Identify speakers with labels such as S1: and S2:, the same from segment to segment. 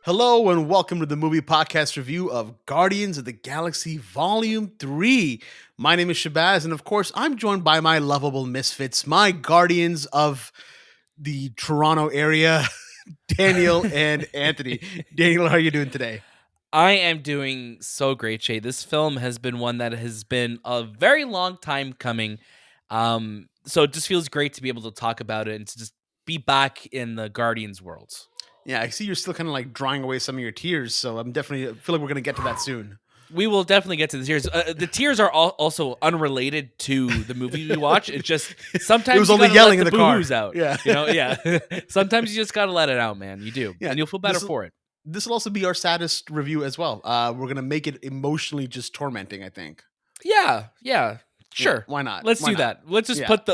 S1: Hello and welcome to the movie podcast review of Guardians of the Galaxy Volume 3. My name is Shahbaz, and of course, I'm joined by my lovable misfits, my guardians of the Toronto area, Daniel and Anthony. Daniel, how are you doing today?
S2: I am doing so great, Shay. This film has been one that has been a very long time coming. So it just feels great to be able to talk about it and to just be back in the Guardians world.
S1: Yeah, I see you're still kind of like drying away some of your tears, so I feel like we're going to get to that soon.
S2: We will definitely get to the tears. The tears are also unrelated to the movie we watch. It's just sometimes
S1: It was
S2: you
S1: only
S2: gotta
S1: yelling
S2: let
S1: in
S2: the
S1: the car.
S2: boo-hoos out.
S1: Yeah.
S2: Yeah. Sometimes you just gotta let it out, man. You do,
S1: Yeah,
S2: and you'll feel better for it.
S1: This will also be our saddest review as well. We're going to make it emotionally just tormenting, I think.
S2: Yeah.
S1: Yeah,
S2: Sure.
S1: why not?
S2: Let's
S1: Why
S2: do
S1: not?
S2: that. Let's just
S1: Yeah.
S2: put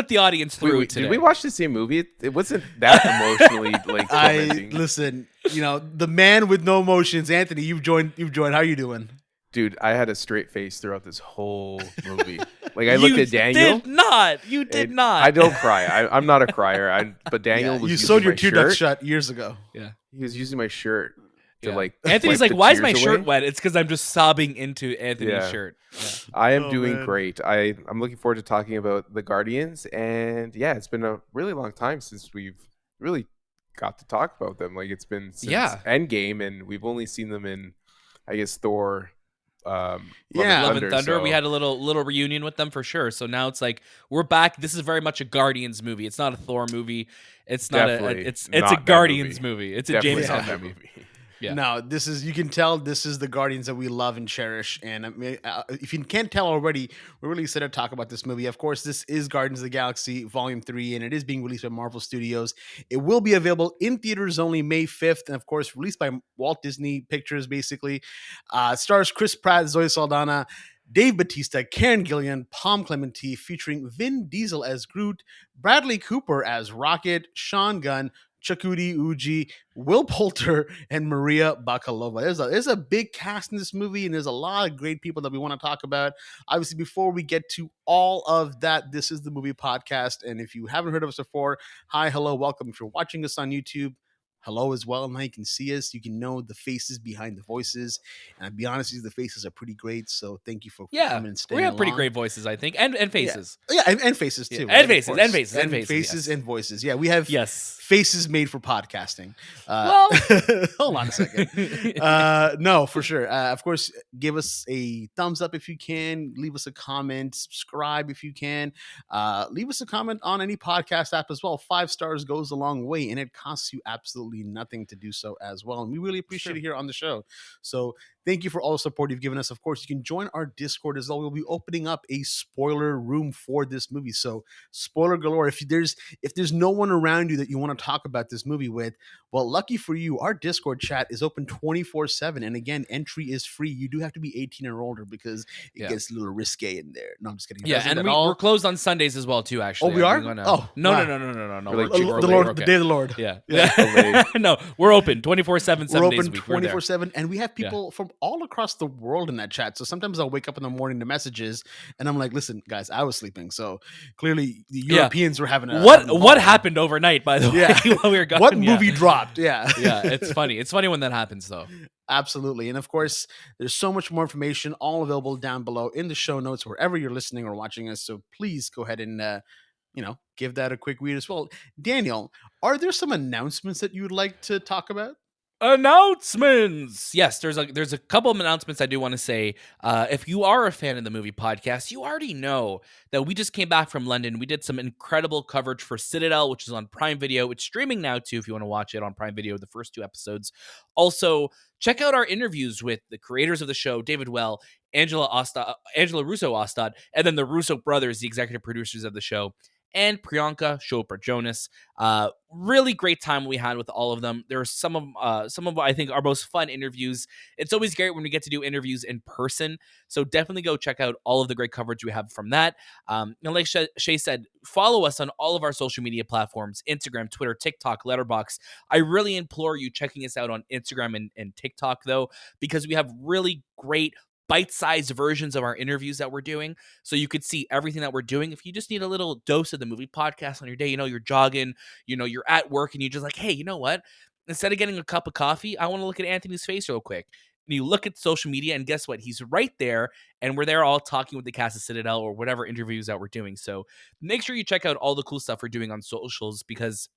S2: the audience through it today.
S3: Did we watch the same movie? It wasn't that emotionally like tormenting.
S1: Listen, the man with no emotions, Anthony. You've joined. How you doing?
S3: Dude, I had a straight face throughout this whole movie. Like I looked at Daniel.
S2: You did
S3: and
S2: not.
S3: I don't cry. I'm not a crier. But Daniel was
S1: you
S3: using
S1: sewed your
S3: my
S1: tear ducts
S3: shirt.
S1: shut years ago.
S2: Yeah.
S3: He was using my shirt to
S2: Yeah.
S3: like.
S2: Anthony's
S3: wipe
S2: like,
S3: the
S2: why is my
S3: tears
S2: shirt
S3: away."
S2: wet? It's because I'm just sobbing into Anthony's
S3: Yeah.
S2: shirt. Yeah.
S3: I am
S1: Oh,
S3: doing
S1: man.
S3: great. I'm looking forward to talking about the Guardians, and yeah, it's been a really long time since we've really got to talk about them. Like it's been since
S2: Yeah.
S3: Endgame, and we've only seen them in, I guess, Thor.
S1: Yeah.
S2: Love and Thunder.
S3: so-
S2: We had a little reunion with them for sure. So now it's like we're back. This is very much a Guardians movie. It's not a Thor movie. It's not
S3: Definitely
S2: it's
S3: not
S2: a
S3: that
S2: Guardians
S3: movie.
S2: movie. It's a
S3: Definitely
S2: James
S3: not
S2: Gunn
S3: that
S2: movie.
S3: movie.
S2: Yeah.
S1: No, you can tell this is the Guardians that we love and cherish. And I mean, if you can't tell already, we're really excited to talk about this movie. Of course, this is Guardians of the Galaxy Volume 3, and it is being released by Marvel Studios. It will be available in theaters only May 5th, and of course, released by Walt Disney Pictures, basically. Stars Chris Pratt, Zoe Saldana, Dave Bautista, Karen Gillan, Pom Klementieff, featuring Vin Diesel as Groot, Bradley Cooper as Rocket, Sean Gunn, Chukwudi Iwuji, Will Poulter, and Maria Bakalova. There's a big cast in this movie, and there's a lot of great people that we want to talk about. Obviously, before we get to all of that, this is the movie podcast. And if you haven't heard of us before, hi, hello, welcome. If you're watching us on YouTube, hello as well. Now you can see us. You can know the faces behind the voices. And I'll be honest with you, the faces are pretty great. So thank you for
S2: Yeah.
S1: coming and staying
S2: We have pretty
S1: along.
S2: great voices, I think. And faces.
S1: Yeah, and faces too.
S2: And
S1: of
S2: faces,
S1: course.
S2: and faces, and faces,
S1: faces
S2: yes.
S1: and voices. Yeah, we have
S2: Yes.
S1: faces made for podcasting.
S2: Well-
S1: Hold on a second. No, for sure. Of course, give us a thumbs up if you can. Leave us a comment. Subscribe if you can. Leave us a comment on any podcast app as well. 5 stars goes a long way, and it costs you absolutely nothing to do so as well. And we really appreciate it here on the show. So thank you for all the support you've given us. Of course, you can join our Discord as well. We'll be opening up a spoiler room for this movie. So spoiler galore. If there's no one around you that you want to talk about this movie with, well, lucky for you, our Discord chat is open 24/7. And again, entry is free. You do have to be 18 or older because it gets a little risque in there. No, I'm just kidding. It
S2: Yeah,
S1: doesn't
S2: and
S1: at all.
S2: we're closed on Sundays as well too. Actually,
S1: we are?
S2: No,
S1: wow.
S2: no.
S3: We're like
S1: The Lord, the day of the Lord.
S2: Yeah,
S3: Yeah.
S2: no, we're open 24/7, 7
S1: We're
S2: days
S1: open
S2: a week. We're there.
S1: 24/7, and we have people from all across the world in that chat. So sometimes I'll wake up in the morning to messages, and I'm like, "Listen, guys, I was sleeping." So clearly, the Europeans were having a
S2: What
S1: having a ball.
S2: happened overnight? By the way,
S1: Yeah.
S2: while we were gone,
S1: What movie dropped? Yeah,
S2: Yeah, it's funny. It's funny when that happens, though.
S1: absolutely. And of course, there's so much more information all available down below in the show notes wherever you're listening or watching us. So please go ahead and give that a quick read as well. Daniel, are there some announcements that you would like to talk about?
S2: Announcements. Yes, there's a couple of announcements I do want to say. If you are a fan of the movie podcast, you already know that we just came back from London. We did some incredible coverage for Citadel, which is on Prime Video. It's streaming now too if you want to watch it on Prime Video, the first 2 episodes. Also, check out our interviews with the creators of the show, David Well, Angela Russo Ostad, and then the Russo brothers, the executive producers of the show, and Priyanka Chopra Jonas. Really great time we had with all of them. There are some of I think our most fun interviews. It's always great when we get to do interviews in person. So definitely go check out all of the great coverage we have from that. And like Shay said, follow us on all of our social media platforms: Instagram, Twitter, TikTok, Letterboxd. I really implore you checking us out on Instagram and TikTok though, because we have really great bite-sized versions of our interviews that we're doing, so you could see everything that we're doing. If you just need a little dose of the movie podcast on your day, you're jogging, you're at work, and you're just like, hey, you know what? instead of getting a cup of coffee, I want to look at Anthony's face real quick. And you look at social media, and guess what? He's right there, and we're there all talking with the cast of Citadel or whatever interviews that we're doing. So make sure you check out all the cool stuff we're doing on socials because,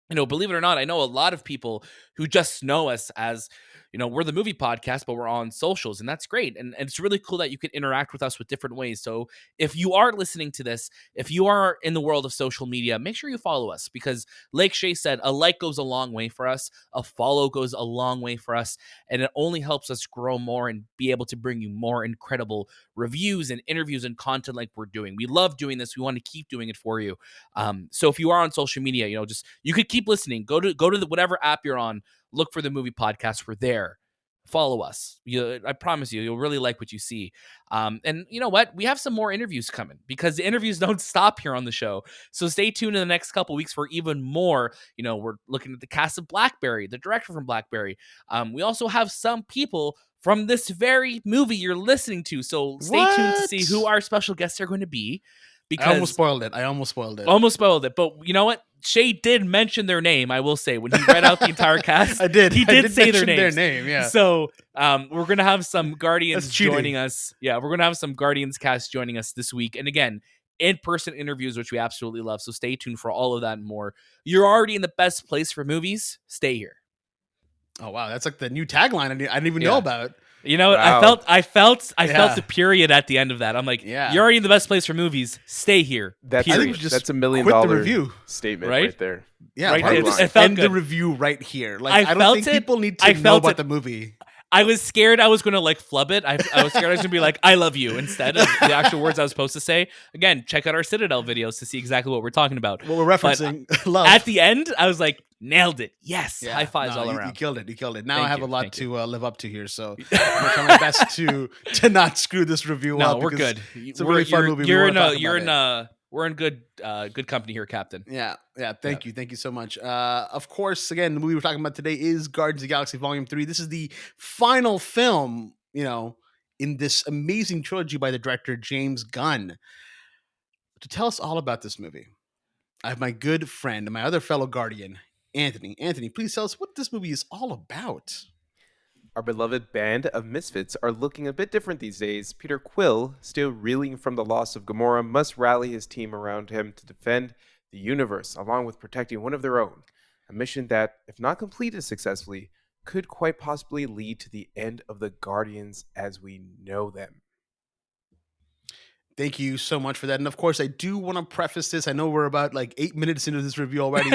S2: believe it or not, I know a lot of people who just know us as, we're the movie podcast, but we're on socials, and that's great. And it's really cool that you can interact with us with different ways. So if you are listening to this, if you are in the world of social media, make sure you follow us because, like Shay said, a like goes a long way for us. A follow goes a long way for us. And it only helps us grow more and be able to bring you more incredible reviews and interviews and content like we're doing. We love doing this. We want to keep doing it for you. So if you are on social media, you could keep listening. Go to whatever app you're on. Look for the movie podcast. We're there. Follow us. I promise you'll really like what you see. And you know what? We have some more interviews coming because the interviews don't stop here on the show. So stay tuned in the next couple weeks for even more. We're looking at the cast of Blackberry, the director from Blackberry. We also have some people from this very movie you're listening to. So stay tuned to see who our special guests are going to be. Because
S1: I almost spoiled it.
S2: Almost spoiled it. But you know what? Shay did mention their name, I will say. When he read out the entire cast,
S1: I did.
S2: He did say their
S1: name, yeah.
S2: So we're going to have some Guardians joining us. Yeah, we're going to have some Guardians cast joining us this week. And again, in-person interviews, which we absolutely love. So stay tuned for all of that and more. You're already in the best place for movies. Stay here.
S1: Oh, wow. That's like the new tagline I didn't even know about.
S2: Wow. I felt the period at the end of that. I'm like, you're already in the best place for movies. Stay here.
S3: That's $1 million
S1: review
S3: statement right there.
S1: Yeah,
S2: right.
S1: Just end the review right here. Like I don't think people need to know about the movie.
S2: I was scared I was going to flub it. I was scared I was going to be like, I love you instead of the actual words I was supposed to say. Again, check out our Citadel videos to see exactly what we're talking about.
S1: Well, we're referencing love.
S2: At the end, I was like, nailed it. Yes. High fives all around.
S1: You killed it. Now I have a lot to live up to here. So I'm going to try my best to not screw this review up.
S2: No, we're good.
S1: It's a really fun movie.
S2: We're in good company here, Captain.
S1: Yeah. Thank you so much. Of course, again, the movie we're talking about today is Guardians of the Galaxy Volume 3. This is the final film, in this amazing trilogy by the director James Gunn. To tell us all about this movie, I have my good friend and my other fellow Guardian, Anthony. Anthony, please tell us what this movie is all about.
S3: Our beloved band of misfits are looking a bit different these days. Peter Quill, still reeling from the loss of Gamora, must rally his team around him to defend the universe, along with protecting one of their own. A mission that, if not completed successfully, could quite possibly lead to the end of the Guardians as we know them.
S1: Thank you so much for that. And of course, I do want to preface this. I know we're about 8 minutes into this review already.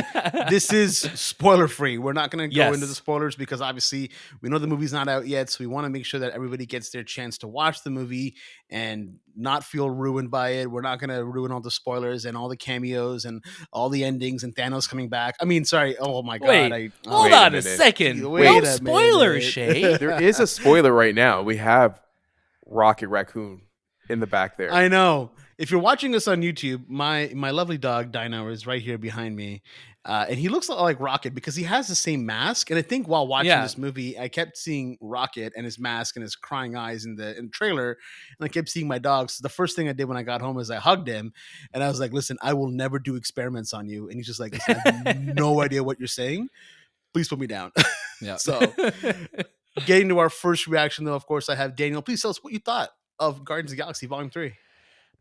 S1: This is spoiler free. We're not going to go into the spoilers because obviously we know the movie's not out yet. So we want to make sure that everybody gets their chance to watch the movie and not feel ruined by it. We're not going to ruin all the spoilers and all the cameos and all the endings and Thanos coming back. I mean, sorry. Oh my God.
S2: Hold on a second. No spoilers, Shay.
S3: There is a spoiler right now. We have Rocket Raccoon in the back there.
S1: I know. If you're watching this on YouTube, my lovely dog Dino is right here behind me, and he looks like Rocket because he has the same mask. And I think while watching this movie, I kept seeing Rocket and his mask and his crying eyes in the trailer, and I kept seeing my dog. So the first thing I did when I got home is I hugged him, and I was like, "Listen, I will never do experiments on you." And he's just like, "I have no idea what you're saying. Please put me down."
S2: Yeah.
S1: So, getting to our first reaction, though, of course, I have Daniel. Please tell us what you thought of Guardians of the Galaxy Volume 3.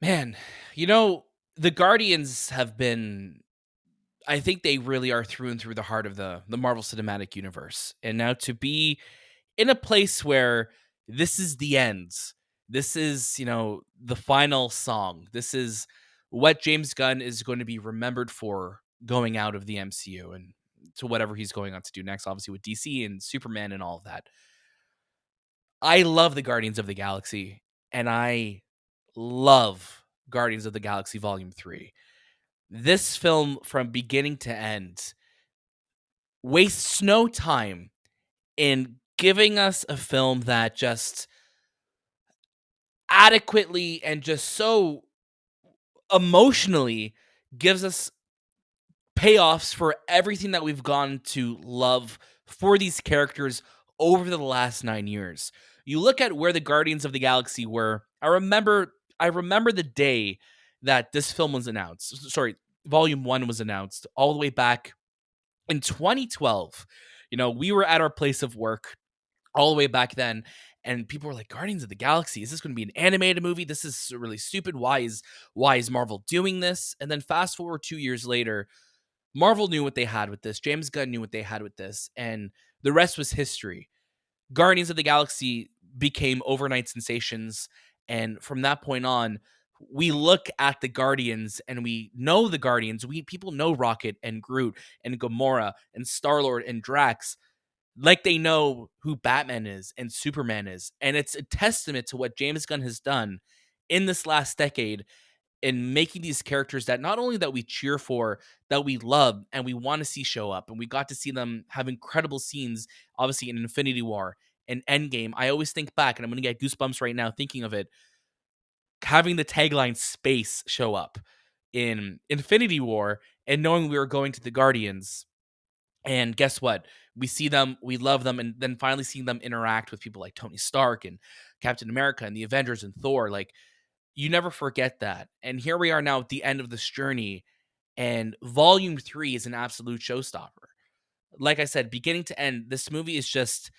S2: Man, the Guardians have been, I think they really are through and through the heart of the Marvel Cinematic Universe. And now to be in a place where this is the end, this is, the final song, this is what James Gunn is going to be remembered for going out of the MCU and to whatever he's going on to do next, obviously with DC and Superman and all of that. I love the Guardians of the Galaxy. And I love Guardians of the Galaxy Volume 3. This film, from beginning to end, wastes no time in giving us a film that just adequately and just so emotionally gives us payoffs for everything that we've gone to love for these characters over the last 9 years. You look at where the Guardians of the Galaxy were. I remember the day that this film was announced. Sorry, Volume 1 was announced all the way back in 2012. We were at our place of work all the way back then, and people were like, Guardians of the Galaxy, is this going to be an animated movie? This is really stupid. Why is Marvel doing this? And then fast forward 2 years later, Marvel knew what they had with this. James Gunn knew what they had with this, and the rest was history. Guardians of the Galaxy became overnight sensations, and from that point on, we look at the Guardians and we know the Guardians. People know Rocket and Groot and Gamora and Star-Lord and Drax like they know who Batman is and Superman is. And it's a testament to what James Gunn has done in this last decade in making these characters that not only that we cheer for, that we love and we want to see show up. And we got to see them have incredible scenes, obviously in Infinity War and Endgame. I always think back, and I'm going to get goosebumps right now thinking of it, having the tagline space show up in Infinity War and knowing we were going to the Guardians. And guess what? We see them, we love them, and then finally seeing them interact with people like Tony Stark and Captain America and the Avengers and Thor. Like, you never forget that. And here we are now at the end of this journey, and Volume 3 is an absolute showstopper. Like I said, beginning to end, this movie is just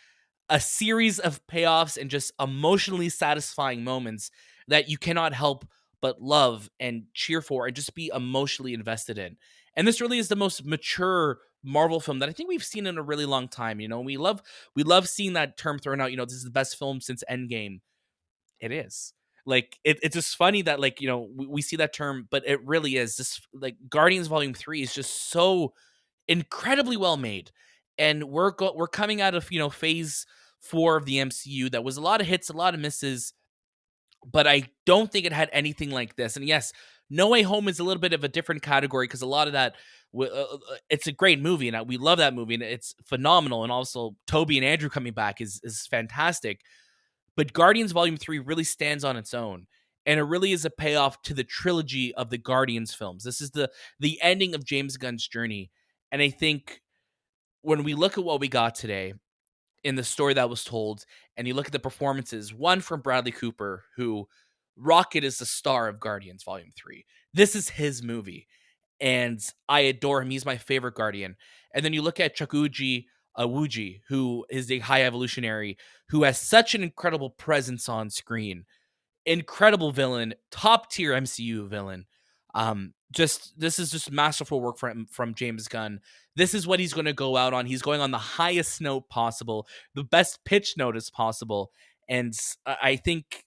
S2: a series of payoffs and just emotionally satisfying moments that you cannot help but love and cheer for and just be emotionally invested in. And this really is the most mature Marvel film that I think we've seen in a really long time. We love seeing that term thrown out, this is the best film since Endgame. It is. Like it's just funny that we see that term, but it really is just like Guardians Volume 3 is just so incredibly well made. And we're coming out of phase 4 of the MCU that was a lot of hits, a lot of misses, but I don't think it had anything like this. And yes, No Way Home is a little bit of a different category because a lot of that it's a great movie and we love that movie and it's phenomenal, and also Toby and Andrew coming back is fantastic. But Guardians Volume 3 really stands on its own. And it really is a payoff to the trilogy of the Guardians films. This is the ending of James Gunn's journey. And I think when we look at what we got today in the story that was told, and you look at the performances, one from Bradley Cooper, who Rocket is the star of Guardians Volume 3. This is his movie, and I adore him. He's my favorite Guardian. And then you look at Chukwudi Iwuji, who is a high evolutionary, who has such an incredible presence on screen, incredible villain, top tier MCU villain. This is just masterful work from James Gunn. This is what he's going to go out on. He's going on the highest note possible, the best pitch note as possible. And I think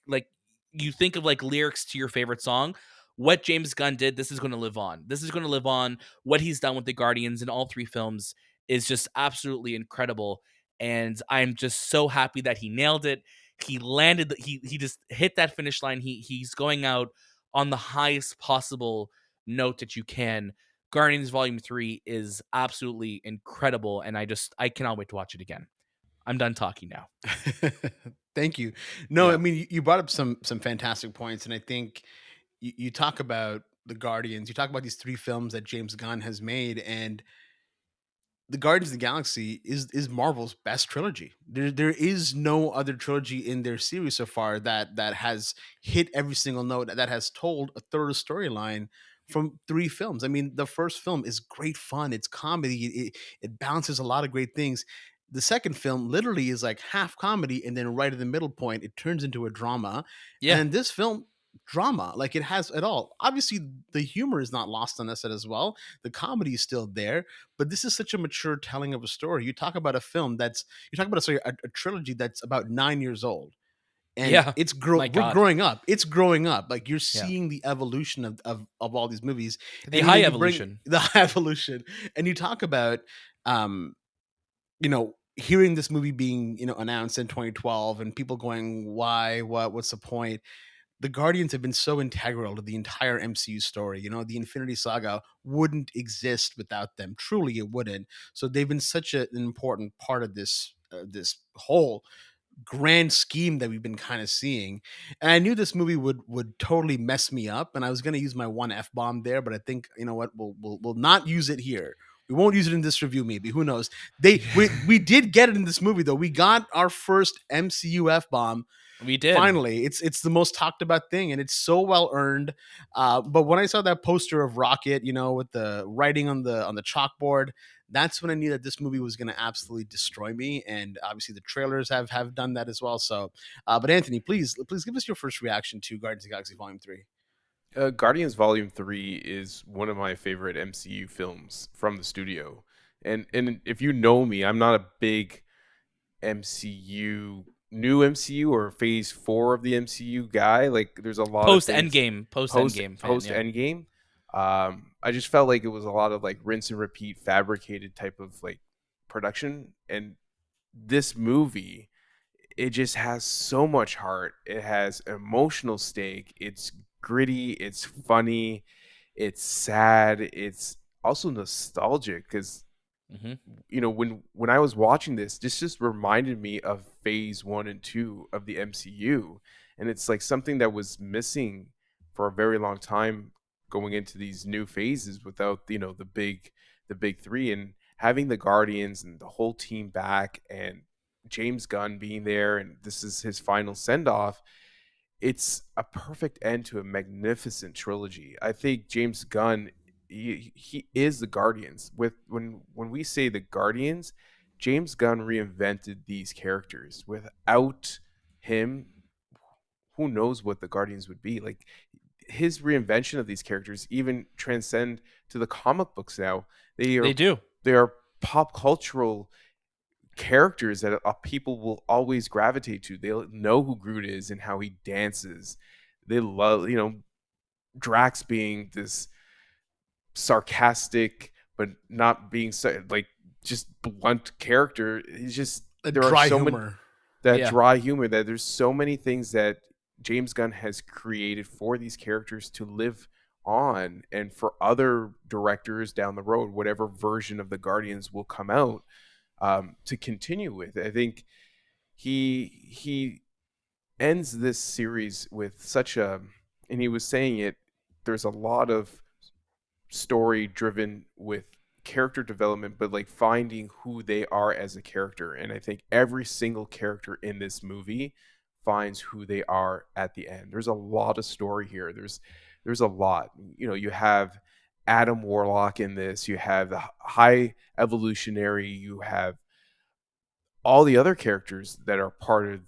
S2: you think of lyrics to your favorite song. What James Gunn did, this is going to live on. This is going to live on. What he's done with the Guardians in all 3 films is just absolutely incredible. And I'm just so happy that he nailed it. He landed. He just hit that finish line. He's going out on the highest possible note that you can. Guardians Volume 3 is absolutely incredible, and I cannot wait to watch it again. I'm done talking now.
S1: Thank you. No,
S2: Yeah.
S1: I mean, you brought up some fantastic points, and I think you talk about the Guardians, you talk about these 3 films that James Gunn has made, and the Guardians of the Galaxy is Marvel's best trilogy. There is no other trilogy in their series so far that has hit every single note, that has told a thorough storyline from 3 films. I mean, the first film is great fun. It's comedy. It balances a lot of great things. The second film literally is like half comedy, and then right at the middle point, it turns into a drama.
S2: Yeah.
S1: And this film, drama, like it has it all. Obviously, the humor is not lost on us as well. The comedy is still there, but this is such a mature telling of a story. You talk about a film that's you talk about a trilogy that's about 9 years old, and
S2: Yeah.
S1: it's
S2: My
S1: we're
S2: God.
S1: growing up. It's growing up. Like you're
S2: Yeah.
S1: seeing the evolution of all these movies.
S2: The
S1: And,
S2: high
S1: you bring
S2: evolution.
S1: the high evolution, and you talk about hearing this movie being announced in 2012, and people going, why, what's the point? The Guardians have been so integral to the entire MCU story. The Infinity Saga wouldn't exist without them. Truly, it wouldn't. So they've been such an important part of this whole grand scheme that we've been kind of seeing. And I knew this movie would totally mess me up, and I was going to use my one F bomb there, but I think you know what, we'll not use it here. We won't use it in this review. Maybe, who knows? We did get it in this movie though. We got our first MCU F bomb.
S2: We did.
S1: Finally, it's the most talked about thing, and it's so well earned. But when I saw that poster of Rocket, with the writing on the chalkboard, that's when I knew that this movie was going to absolutely destroy me. And obviously, the trailers have done that as well. So, but Anthony, please give us your first reaction to Guardians of the Galaxy Volume 3.
S3: Guardians Volume 3 is one of my favorite MCU films from the studio. And if you know me, I'm not a big MCU new MCU or phase 4 of the MCU guy. Like there's a lot of
S2: Post
S3: things
S2: Endgame fan.
S3: post
S2: Yeah.
S3: Endgame. I just felt like it was a lot of like rinse and repeat fabricated type of like production, and this movie, it just has so much heart. It has emotional stake. It's gritty, it's funny, it's sad, it's also nostalgic because
S2: Hmm.
S3: when I was watching this just reminded me of phase 1 and 2 of the MCU, and it's like something that was missing for a very long time going into these new phases without the big 3, and having the Guardians and the whole team back and James Gunn being there, and this is his final send off. It's a perfect end to a magnificent trilogy. I think James Gunn, he is the Guardians. When we say the Guardians, James Gunn reinvented these characters. Without him, who knows what the Guardians would be? Like his reinvention of these characters even transcend to the comic books now. They
S2: They
S3: are
S2: do.
S3: they are pop cultural characters that people will always gravitate to. They'll know who Groot is and how he dances. They love, Drax being this sarcastic but not being like just blunt character. He's just
S1: A
S3: there are
S1: dry
S3: so many
S1: humor.
S3: that
S2: Yeah.
S3: dry humor, that there's so many things that James Gunn has created for these characters to live on, and for other directors down the road, whatever version of the Guardians will come out, to continue with. I think he ends this series with such a, and he was saying it, there's a lot of story driven with character development, but like finding who they are as a character. And I think every single character in this movie finds who they are at the end. There's a lot of story here. There's a lot. You have Adam Warlock in this. You have the High Evolutionary. You have all the other characters that are part of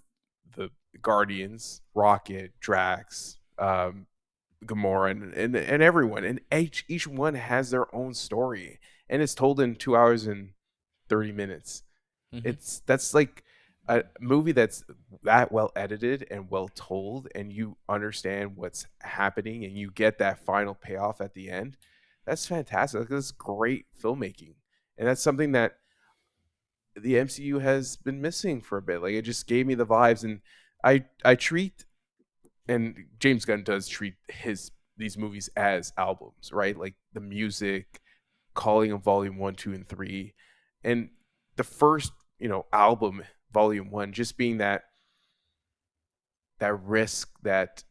S3: the Guardians, Rocket, Drax, Gamora, and everyone, and each one has their own story, and it's told in 2 hours and 30 minutes.
S2: Hmm.
S3: That's like a movie that's that well edited and well told, and you understand what's happening, and you get that final payoff at the end. That's fantastic. Like, that's great filmmaking, and that's something that the MCU has been missing for a bit. Like it just gave me the vibes, and I treat, and James Gunn does treat these movies as albums, right? Like the music, calling them Volume 1, 2, and 3, and the first album, Volume 1, just being that risk, that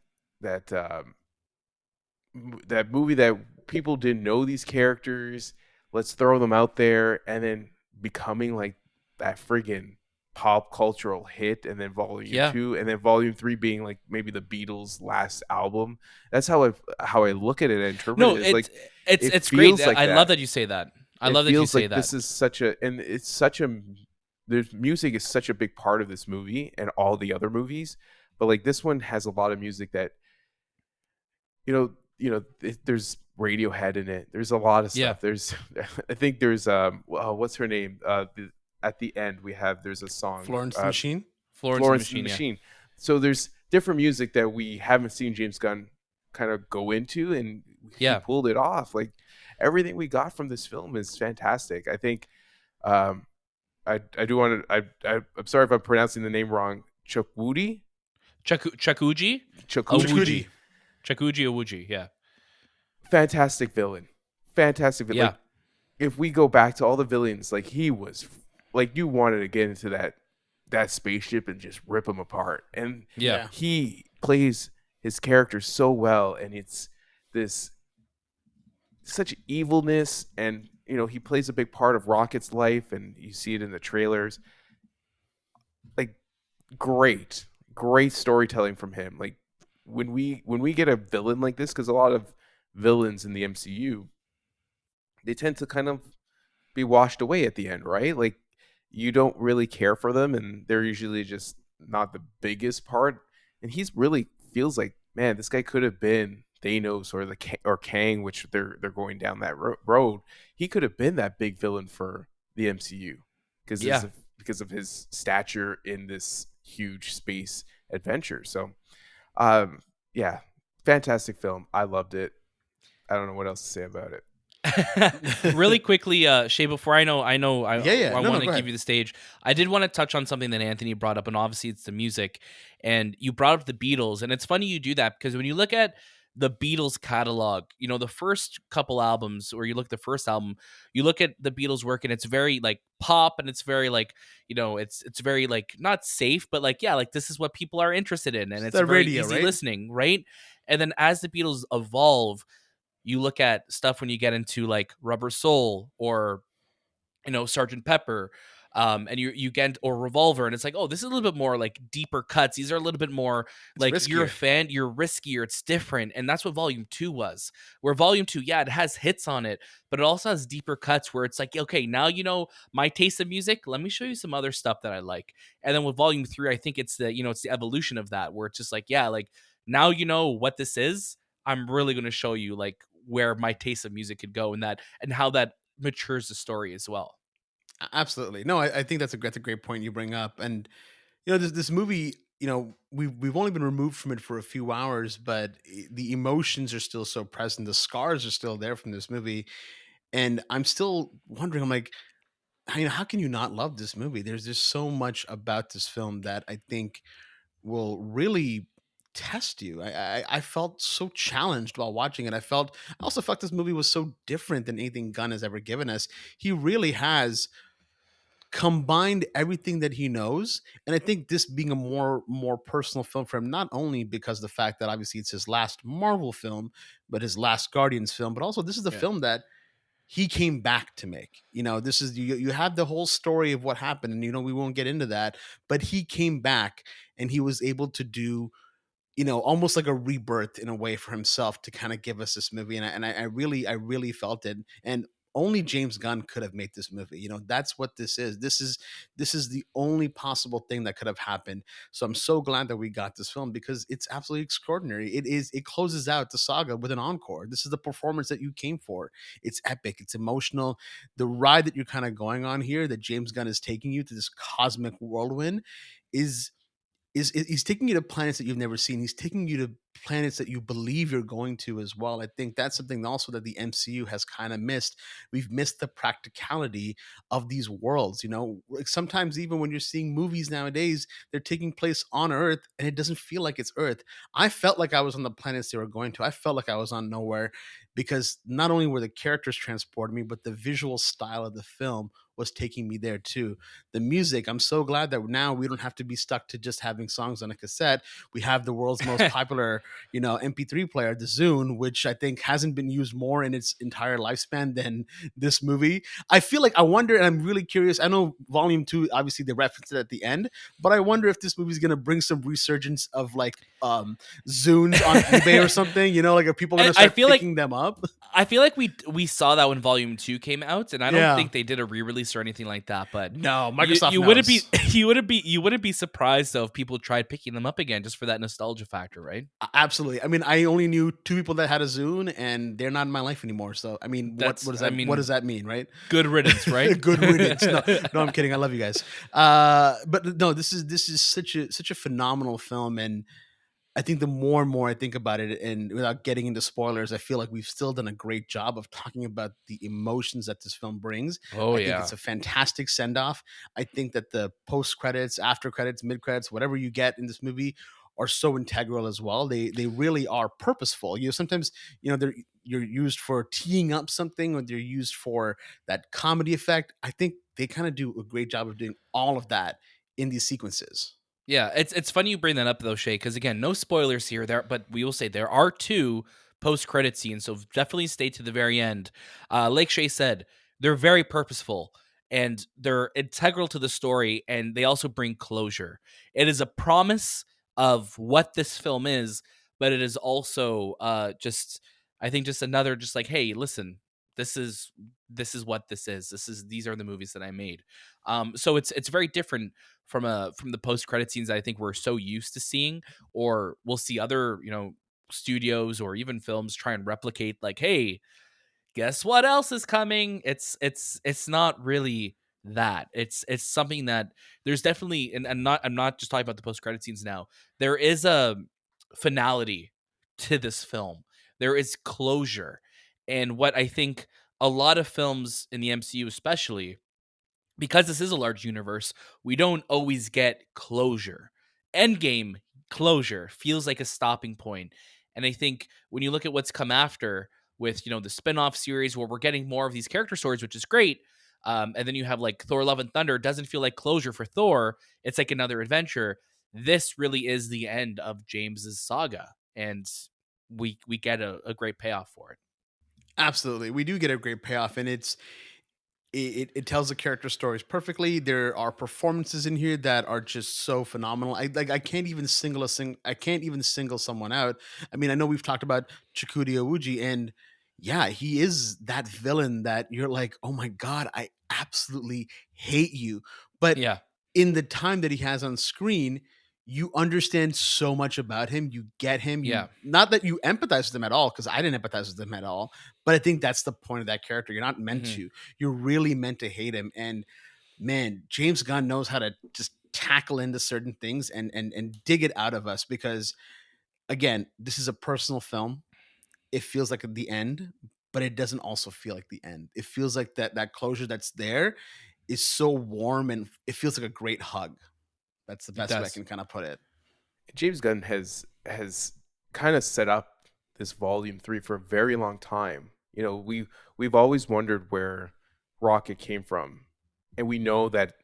S3: movie that people didn't know these characters. Let's throw them out there, and then becoming like that friggin' pop cultural hit, and then volume
S2: Yeah.
S3: 2, and then volume 3 being like maybe the Beatles' last album. That's how I look at it and interpret
S2: No,
S3: it. Is like it
S2: it's great.
S3: feels like
S2: I love
S3: that.
S2: that you say that. I
S3: It
S2: love that you
S3: feels
S2: say
S3: like
S2: that.
S3: this is such a, and it's such a, there's music is such a big part of this movie and all the other movies, but like this one has a lot of music that there's Radiohead in it. There's a lot of
S2: Yeah.
S3: stuff. There's I think there's what's her name? At the end we have, there's a song,
S1: Florence the Machine.
S2: Florence and the
S3: Florence and the
S2: Machine. Yeah.
S3: Machine. So there's different music that we haven't seen James Gunn kind of go into, and he
S2: Yeah.
S3: pulled it off. Like everything we got from this film is fantastic. I think um I do want to, I'm sorry if I'm pronouncing the name wrong. Chukwudi
S2: Chukwudi
S3: Chukwudi.
S2: Chukwudi Iwuji. Yeah.
S3: Fantastic villain. Fantastic villain.
S2: Yeah.
S3: Like if we go back to all the villains, like he was, like you wanted to get into that spaceship and just rip him apart. And
S2: Yeah.
S3: he plays his character so well, and it's this such evilness, and he plays a big part of Rocket's life, and you see it in the trailers. Like great storytelling from him. Like when we get a villain like this, because a lot of villains in the MCU, they tend to kind of be washed away at the end, right? Like you don't really care for them, and they're usually just not the biggest part. And he's really feels like, man, this guy could have been Thanos or or Kang, which they're going down that road. He could have been that big villain for the MCU
S2: Yeah.
S3: because of his stature in this huge space adventure. So, um, yeah, fantastic film. I loved it. I don't know what else to say about it.
S2: Really quickly, Shay, before I
S1: Yeah. No,
S2: want to
S1: go
S2: give
S1: ahead.
S2: you the stage. I did want to touch on something that Anthony brought up, and obviously it's the music. And you brought up the Beatles, and it's funny you do that because when you look at the Beatles catalog, the first couple albums, or you look at the first album, you look at the Beatles work, and it's very like pop, and it's very like it's very like not safe, but like yeah, like this is what people are interested in, and
S1: It's
S2: it's
S1: the
S2: very
S1: radio,
S2: easy
S1: right?
S2: listening, right? And then as the Beatles evolve, you look at stuff when you get into like Rubber Soul or Sergeant Pepper, and you get or Revolver, and it's like, oh, this is a little bit more like deeper cuts. These are a little bit more
S1: It's
S2: like you're a
S1: riskier.
S2: fan, you're riskier, it's different, and that's what Volume 2 was. Where Volume 2, yeah, it has hits on it, but it also has deeper cuts where it's like, okay, now you know my taste of music. Let me show you some other stuff that I like. And then with Volume 3, I think it's the evolution of that, where it's just like, yeah, like now you know what this is. I'm really going to show you like where my taste of music could go, and how that matures the story as well.
S1: Absolutely. No, I think that's a great point you bring up. And this movie, we've only been removed from it for a few hours, but the emotions are still so present. The scars are still there from this movie, and I'm still wondering. I'm like, how can you not love this movie? There's just so much about this film that I think will really test you. I felt so challenged while watching it. I also felt this movie was so different than anything Gunn has ever given us. He really has combined everything that he knows, and I think this being a more personal film for him, not only because of the fact that obviously it's his last Marvel film, but his last Guardians film, but also this is the
S2: Yeah.
S1: film that he came back to make. This is you have the whole story of what happened, and we won't get into that, but he came back and he was able to do almost like a rebirth in a way for himself to kind of give us this movie. And I really felt it. And only James Gunn could have made this movie. That's what this is. This is the only possible thing that could have happened. So I'm so glad that we got this film because it's absolutely extraordinary. It closes out the saga with an encore. This is the performance that you came for. It's epic, it's emotional. The ride that you're kind of going on here, that James Gunn is taking you to this cosmic whirlwind, is he's taking you to planets that you've never seen. He's taking you to planets that you believe you're going to as well. I think that's something also that the MCU has kind of missed. We've missed the practicality of these worlds. Like sometimes even when you're seeing movies nowadays, they're taking place on Earth and it doesn't feel like it's Earth. I felt like I was on the planets they were going to. I felt like I was on nowhere because not only were the characters transporting me, but the visual style of the film was taking me there too. The music, I'm so glad that now we don't have to be stuck to just having songs on a cassette. We have the world's most popular, MP3 player, the Zune, which I think hasn't been used more in its entire lifespan than this movie. I feel like I wonder, and I'm really curious. I know Volume 2, obviously they referenced it at the end, but I wonder if this movie is going to bring some resurgence of like Zunes on eBay or something. Like are people going to
S2: I
S1: start
S2: feel like
S1: picking them up?
S2: I feel like we saw that when Volume 2 came out, and I don't
S1: Yeah.
S2: think they did a re-release or anything like that. But
S1: No,
S2: you,
S1: Microsoft
S2: you wouldn't be
S1: knows.
S2: you wouldn't be surprised though if people tried picking them up again just for that nostalgia factor, right?
S1: Absolutely. I mean, I only knew two people that had a Zune, and they're not in my life anymore. So, I mean, what
S2: That's
S1: what does
S2: I
S1: that what
S2: mean,
S1: does that mean, right?
S2: good riddance, right?
S1: Good riddance. No, no, I'm kidding. I love you guys. But no, this is such a phenomenal film, and I think the more and more I think about it, and without getting into spoilers, I feel like we've still done a great job of talking about the emotions that this film brings.
S2: Oh
S1: I think
S2: yeah.
S1: it's a fantastic send off. I think that the post credits, after credits, mid credits, whatever you get in this movie are so integral as well. They really are purposeful. Sometimes they're you're used for teeing up something, or they're used for that comedy effect. I think they kind of do a great job of doing all of that in these sequences.
S2: Yeah, it's funny you bring that up though, Shay, because again, no spoilers here. But we will say there are two post-credit scenes, so definitely stay to the very end. Like Shay said, they're very purposeful and they're integral to the story, and they also bring closure. It is a promise of what this film is, but it is also just I think just another just like, hey, listen, this is what this is. These are the movies that I made. So it's very different from the post credit scenes that I think we're so used to seeing, or we'll see other studios or even films try and replicate. Like, hey, guess what else is coming? It's not really that. It's something that there's definitely, and I'm not just talking about the post credit scenes now. There is a finality to this film. There is closure. And what I think a lot of films in the MCU, especially because this is a large universe, we don't always get closure. Endgame closure feels like a stopping point. And I think when you look at what's come after with, the spin-off series where we're getting more of these character stories, which is great. And then you have like Thor Love and Thunder, doesn't feel like closure for Thor. It's like another adventure. This really is the end of James's saga. And we get a great payoff for it.
S1: Absolutely, we do get a great payoff, and it tells the character stories perfectly. There are performances in here that are just so phenomenal. I can't even I can't even single someone out. I mean, I know we've talked about Chukwudi Iwuji, and yeah, he is that villain that you're like, oh my god, I absolutely hate you. But
S2: Yeah.
S1: in the time that he has on screen, you understand so much about him. You get him. You
S2: Yeah.
S1: not that you empathize with him at all, because I didn't empathize with him at all. But I think that's the point of that character. You're not meant
S2: Mhm.
S1: to. You're really meant to hate him. And man, James Gunn knows how to just tackle into certain things and dig it out of us, because again, this is a personal film. It feels like the end, but it doesn't also feel like the end. It feels like that closure that's there is so warm, and it feels like a great hug. That's the
S2: It
S1: best way I
S2: does.
S1: can kind of put it.
S3: James Gunn has kind of set up this volume 3 for a very long time. We've always wondered where Rocket came from, and we know that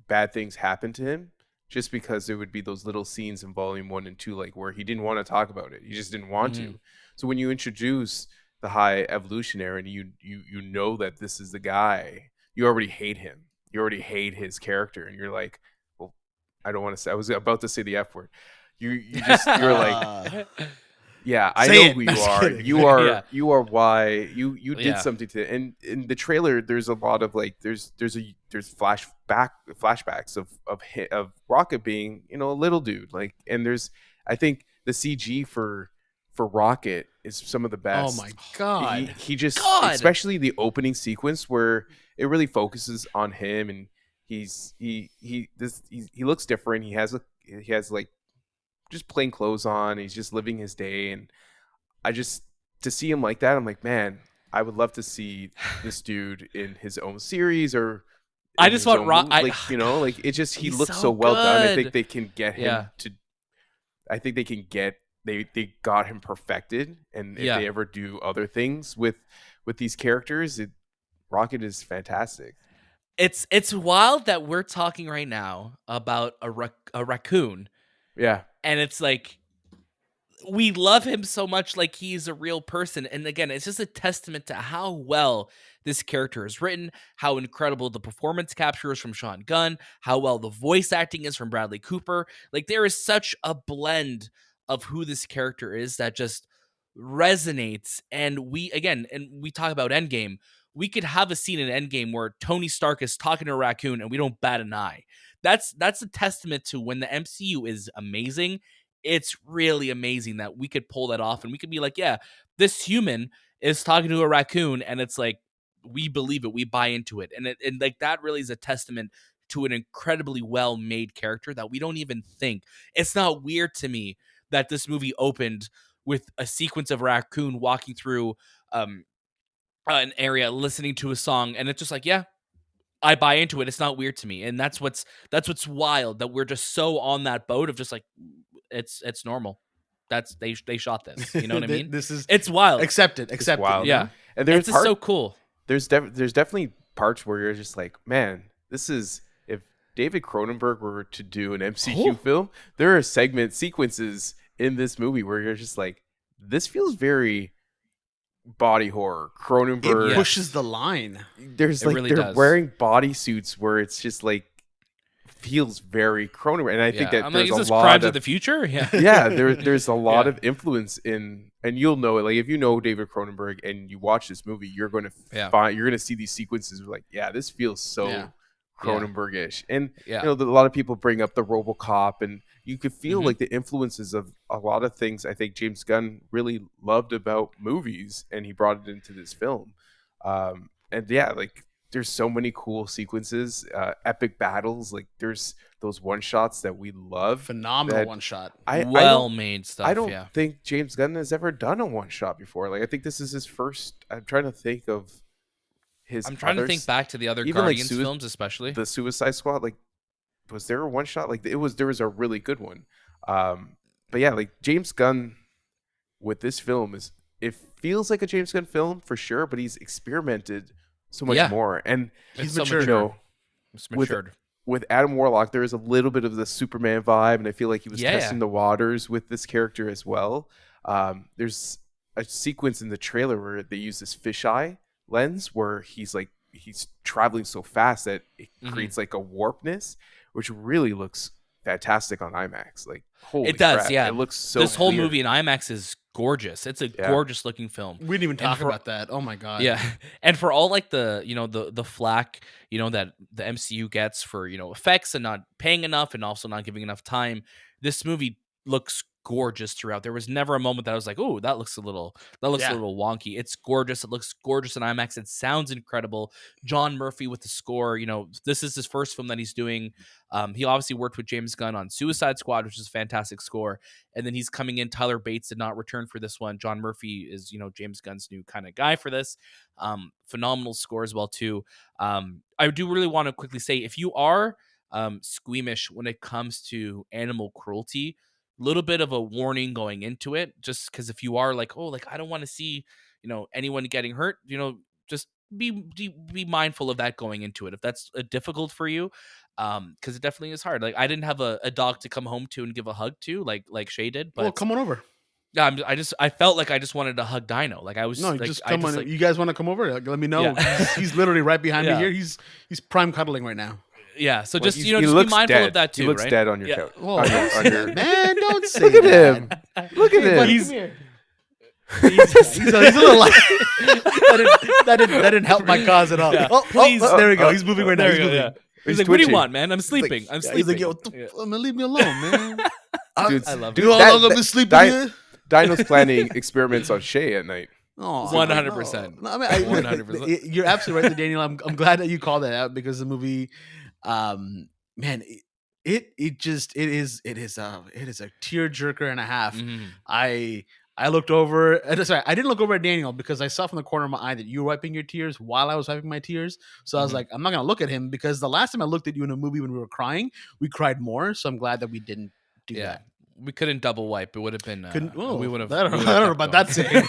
S3: bad things happened to him just because there would be those little scenes in volume 1 and 2, like where he didn't want to talk about it. He just didn't want
S2: Mhm.
S3: to. So when you introduce the High Evolutionary and you know that this is the guy, you already hate him. You already hate his character, and you're like, well, I don't want to say. I was about to say the F word. You're like, yeah, I
S1: Say
S3: know
S1: it.
S3: who
S1: No,
S3: you
S1: just
S3: are.
S1: kidding.
S3: You are
S2: Yeah.
S3: you are why you did
S2: Yeah.
S3: something to. And in the trailer, there's a lot of like there's flashbacks of Rocket being a little dude, like, and there's, I think the CG for Rocket is some of the
S1: Oh my
S3: best.
S1: god.
S3: He just,
S2: God.
S3: especially the opening sequence where it really focuses on him, and he looks different. He has like just plain clothes on. He's just living his day, and I just, to see him like that, I'm like, man, I would love to see this dude in his own series or
S2: I
S3: in
S2: just
S3: his
S2: want
S3: own movie. Like,
S2: God,
S3: like it just, he
S2: he's
S3: looks so
S2: so
S3: well done. I think
S2: good.
S3: they can get
S2: Yeah.
S3: him to. I think they can get they got him perfected, and if
S2: Yeah.
S3: they ever do other things with these characters, Rocket is fantastic.
S2: It's wild that we're talking right now about a raccoon,
S3: Yeah.
S2: and it's like we love him so much, like he's a real person. And again, it's just a testament to how well this character is written, how incredible the performance capture is from Sean Gunn, how well the voice acting is from Bradley Cooper. Like, there is such a blend of who this character is that just resonates. And we talk about Endgame. We could have a scene in Endgame where Tony Stark is talking to a raccoon and we don't bat an eye. That's a testament to when the MCU is amazing. It's really amazing that we could pull that off, and we could be like, yeah, this human is talking to a raccoon, and it's like, we believe it, we buy into it. And like, that really is a testament to an incredibly well made character that we don't even think. It's not weird to me that this movie opened with a sequence of a raccoon walking through an area listening to a song, and it's just like, yeah, I buy into it. It's not weird to me. And that's what's wild, that we're just so on that boat of just like, it's normal. That's they shot this. You know what I mean?
S1: This is
S2: It's wild.
S1: accepted.
S3: It's wild.
S2: Yeah.
S3: And
S2: It's just so cool.
S3: there's definitely parts where you're just like, man, this is, if David Cronenberg were to do an MCU film, there are sequences in this movie where you're just like, this feels very body horror. Cronenberg.
S1: It pushes the line.
S3: There's
S2: It
S3: like,
S2: really
S3: they're
S2: does.
S3: wearing bodysuits where it's just like feels very Cronenberg, and I think that
S2: I'm
S3: there's
S2: like, is
S3: a
S2: this
S3: lot
S2: Crimes
S3: of
S2: of the Future? Yeah.
S3: yeah, there's a lot
S2: Yeah.
S3: of influence in, and you'll know it. Like if you know David Cronenberg and you watch this movie, you're going to
S2: Yeah.
S3: find you're going to see these sequences of like, yeah, this feels so
S1: Yeah.
S3: Cronenberg-ish. And
S2: Yeah.
S3: a lot of people bring up the RoboCop, and you could feel
S2: Mhm.
S3: like the influences of a lot of things I think James Gunn really loved about movies, and he brought it into this film. And yeah, like there's so many cool sequences, epic battles. Like there's those one shots that we love.
S1: Phenomenal
S3: That
S1: one shot.
S2: Well made stuff.
S3: I don't
S2: Yeah.
S3: think James Gunn has ever done a one shot before. Like I think this is his first. I'm trying to think of his.
S2: I'm trying to think
S3: others.
S2: back to the other
S3: Even like
S2: Guardians films, especially.
S3: the Suicide Squad. Like, was there a one shot? Like there was a really good one. But yeah, like James Gunn with this film it feels like a James Gunn film for sure, but he's experimented so much
S2: Yeah.
S3: more, and
S1: He's
S2: so
S1: matured.
S3: you know,
S2: It's
S3: with-
S2: matured.
S3: with Adam Warlock, there is a little bit of the Superman vibe, and I feel like he was
S2: Yeah.
S3: testing the waters with this character as well. There's a sequence in the trailer where they use this fisheye lens where he's traveling so fast that it
S2: Mhm.
S3: creates like a warpness, which really looks fantastic on IMAX. Like, holy
S2: It does,
S3: crap,
S2: yeah.
S3: it looks so
S2: This whole
S3: clear.
S2: movie in IMAX is gorgeous. It's a gorgeous looking film.
S1: We didn't even talk
S2: for-
S1: about that. Oh my god.
S2: Yeah. And for all like the, the flack, that the MCU gets for, effects and not paying enough and also not giving enough time, this movie looks gorgeous throughout. There was never a moment that I was like, "Oh, that looks a little wonky." It's gorgeous. It looks gorgeous in IMAX. It sounds incredible. John Murphy with the score, this is his first film that he's doing. He obviously worked with James Gunn on Suicide Squad, which is a fantastic score. And then he's coming in. Tyler Bates did not return for this one. John Murphy is, James Gunn's new kind of guy for this. Phenomenal score as well too. I do really want to quickly say, if you are squeamish when it comes to animal cruelty, little bit of a warning going into it, just because if you are like, oh, like I don't want to see, anyone getting hurt, just be mindful of that going into it if that's difficult for you, because it definitely is hard. Like I didn't have a dog to come home to and give a hug to like Shay did, but
S1: Well, come on over.
S2: yeah, I felt like I just wanted to hug Dino. Like I was
S1: No,
S2: like,
S1: just
S2: I
S1: come
S2: just,
S1: on.
S2: like,
S1: You guys want to come over? Like, let me know.
S2: Yeah.
S1: He's literally right behind
S2: Yeah.
S1: me here. He's prime cuddling right now.
S2: yeah. So
S3: Well,
S2: just
S3: he
S2: just be
S3: looks
S2: mindful
S3: dead.
S2: of that too.
S3: He looks
S2: right?
S3: dead on your
S2: Yeah.
S3: couch.
S1: Whoa,
S3: On your-
S1: don't
S3: on
S1: say
S3: your-
S1: that, man, don't say
S3: Look at
S1: that.
S3: him. Look at him.
S1: He's a little like that didn't help my cause at all.
S2: Yeah.
S1: Oh,
S2: Please.
S1: there we go. He's moving right now.
S2: There
S1: He's
S2: you go,
S1: moving.
S2: yeah.
S3: He's
S2: He's like, "What do you
S3: twitching.
S2: want, man? I'm sleeping. I'm
S1: Yeah,
S2: sleeping."
S1: he's like, yo,
S2: Yeah.
S1: leave me alone, man.
S3: Dude,
S2: I love
S1: Do
S2: it.
S1: you know how long I've been sleeping
S3: Di-
S1: here?
S3: Dino's planning experiments on Shay at night.
S1: Oh,
S2: 100%.
S1: No, I mean,
S2: 100%.
S1: You're absolutely right, Daniel. I'm glad that you called that out because the movie, man, it is a tearjerker and a half.
S2: Mhm.
S1: I looked over. Sorry, I didn't look over at Daniel because I saw from the corner of my eye that you were wiping your tears while I was wiping my tears. So I was
S2: Mhm.
S1: like, I'm not gonna look at him because the last time I looked at you in a movie when we were crying, we cried more. So I'm glad that we didn't do
S2: Yeah.
S1: that.
S2: We couldn't double wipe. It would have been. We would have.
S1: I don't know about that saying.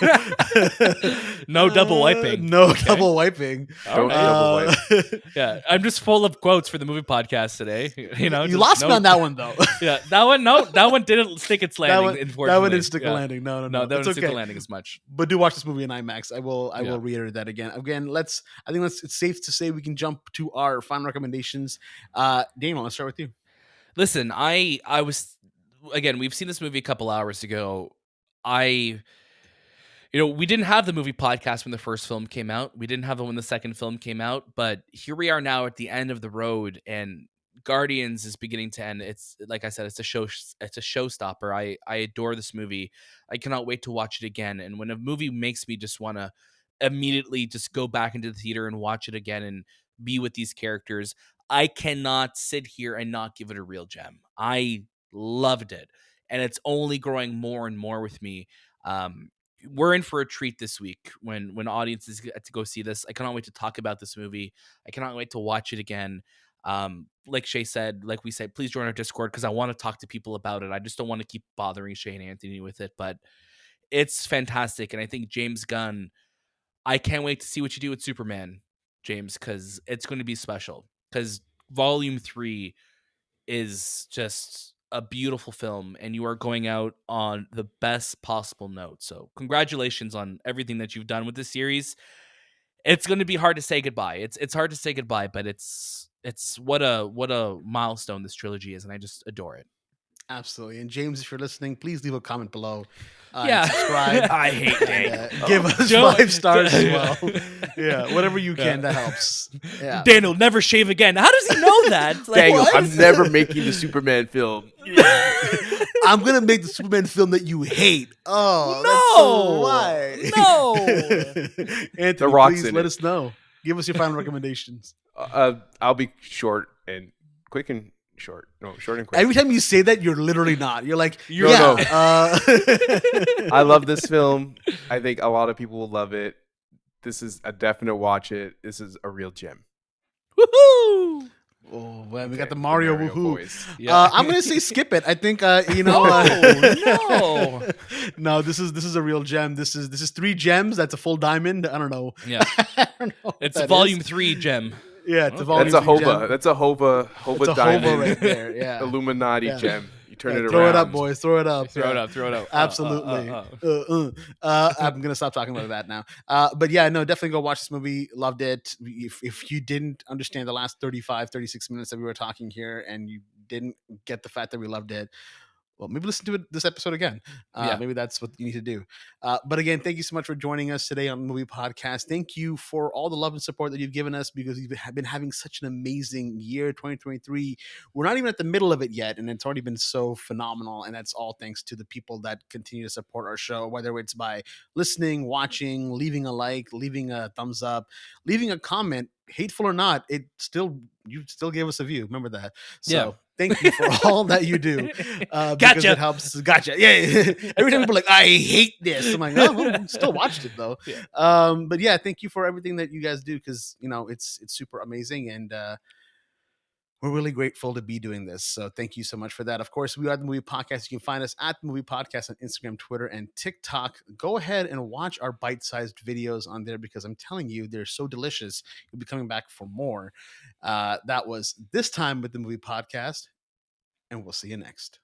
S2: No double wiping.
S1: No
S2: Okay.
S1: double wiping.
S3: Don't double wipe.
S2: Yeah, I'm just full of quotes for the movie podcast today.
S1: You
S2: just
S1: lost me
S2: no-
S1: on that one though.
S2: Yeah, that one. No, that one didn't stick its landing.
S1: that
S2: Unfortunately,
S1: one didn't stick a
S2: Yeah.
S1: landing. No,
S2: No, that
S1: it's
S2: didn't stick the
S1: okay.
S2: landing as much.
S1: But do watch this movie in IMAX. I will
S2: Yeah.
S1: reiterate that again. I think it's safe to say we can jump to our final recommendations. Daniel, let's start with you.
S2: Listen, I was again. We've seen this movie a couple hours ago. We didn't have the movie podcast when the first film came out. We didn't have it when the second film came out. But here we are now at the end of the road, and Guardians is beginning to end. It's like I said, it's a showstopper. I adore this movie. I cannot wait to watch it again. And when a movie makes me just want to immediately just go back into the theater and watch it again and be with these characters, I cannot sit here and not give it a real gem. I loved it, and it's only growing more and more with me. We're in for a treat this week when audiences get to go see this. I cannot wait to talk about this movie. I cannot wait to watch it again. Like Shay said, like we said, please join our Discord because I want to talk to people about it. I just don't want to keep bothering Shay and Anthony with it, but it's fantastic. And I think James Gunn, I can't wait to see what you do with Superman, James, because it's going to be special. Because Volume 3 is just a beautiful film, and you are going out on the best possible note. So congratulations on everything that you've done with this series. It's going to be hard to say goodbye. It's hard to say goodbye, but it's it's what a milestone this trilogy is, and I just adore it.
S1: Absolutely. And James, if you're listening, please leave a comment below.
S2: Yeah.
S1: And subscribe.
S2: I hate
S1: and,
S2: Daniel.
S1: give us
S2: Don't-
S1: 5 stars as
S2: Yeah.
S1: well. Yeah, whatever you can,
S2: Yeah.
S1: that helps. Yeah.
S2: Daniel never shave again. How does he know that? Like,
S3: Daniel,
S2: what?
S3: I'm never making the Superman film.
S1: I'm gonna make the Superman film that you hate. Oh, that's so
S2: No.
S1: why? Anthony,
S3: The Rock's
S1: please
S3: in
S1: let
S3: it.
S1: us know. Give us your final recommendations.
S3: I'll be short and quick and short. No, short and quick.
S1: Every time you say that, you're literally not. You're like,
S2: You're-
S1: yeah.
S3: No. I love this film. I think a lot of people will love it. This is a definite watch it. This is a real gem.
S2: Woohoo!
S1: Oh man, we
S3: Okay,
S1: got the Mario woohoo.
S3: voice.
S2: Yeah.
S1: I'm gonna say skip it. I think you know.
S2: No.
S1: No, this is a real gem. This is 3 gems. That's a full diamond. I don't know.
S2: Yeah.
S1: I don't know what
S2: It's
S1: that
S2: volume
S1: is.
S2: 3 gem.
S1: Yeah, it's a volume.
S3: That's a
S1: 3
S3: Hova.
S1: gem.
S3: That's a Hova
S1: It's a
S3: diamond.
S1: Hova right there. Yeah.
S3: Illuminati
S1: Yeah.
S3: gem. You turn
S1: Yeah,
S3: it
S1: throw
S3: around.
S1: it up, boys. Throw it up.
S2: Throw it
S1: Yeah.
S2: up. Throw it up.
S1: Absolutely. I'm gonna stop talking about that now. But yeah, no, definitely go watch this movie. Loved it. If you didn't understand the last 36 minutes that we were talking here, and you didn't get the fact that we loved it, well, maybe listen to this episode again.
S2: Yeah.
S1: Maybe that's what you need to do. But again, thank you so much for joining us today on Movie Podcast. Thank you for all the love and support that you've given us, because you've been having such an amazing year, 2023. We're not even at the middle of it yet, and it's already been so phenomenal. And that's all thanks to the people that continue to support our show, whether it's by listening, watching, leaving a like, leaving a thumbs up, leaving a comment, hateful or not. You still gave us a view. Remember that. So
S2: Yeah.
S1: thank you for all that you do. Because
S2: Gotcha.
S1: it helps. Gotcha. Yeah. Every time people are like, I hate this, I'm like, oh, well, still watched it though.
S2: Yeah.
S1: But yeah, thank you for everything that you guys do, because it's super amazing, and we're really grateful to be doing this. So thank you so much for that. Of course, we are the Movie Podcast. You can find us at the Movie Podcast on Instagram, Twitter, and TikTok. Go ahead and watch our bite-sized videos on there, because I'm telling you, they're so delicious. You'll be coming back for more. That was This Time with the Movie Podcast, and we'll see you next.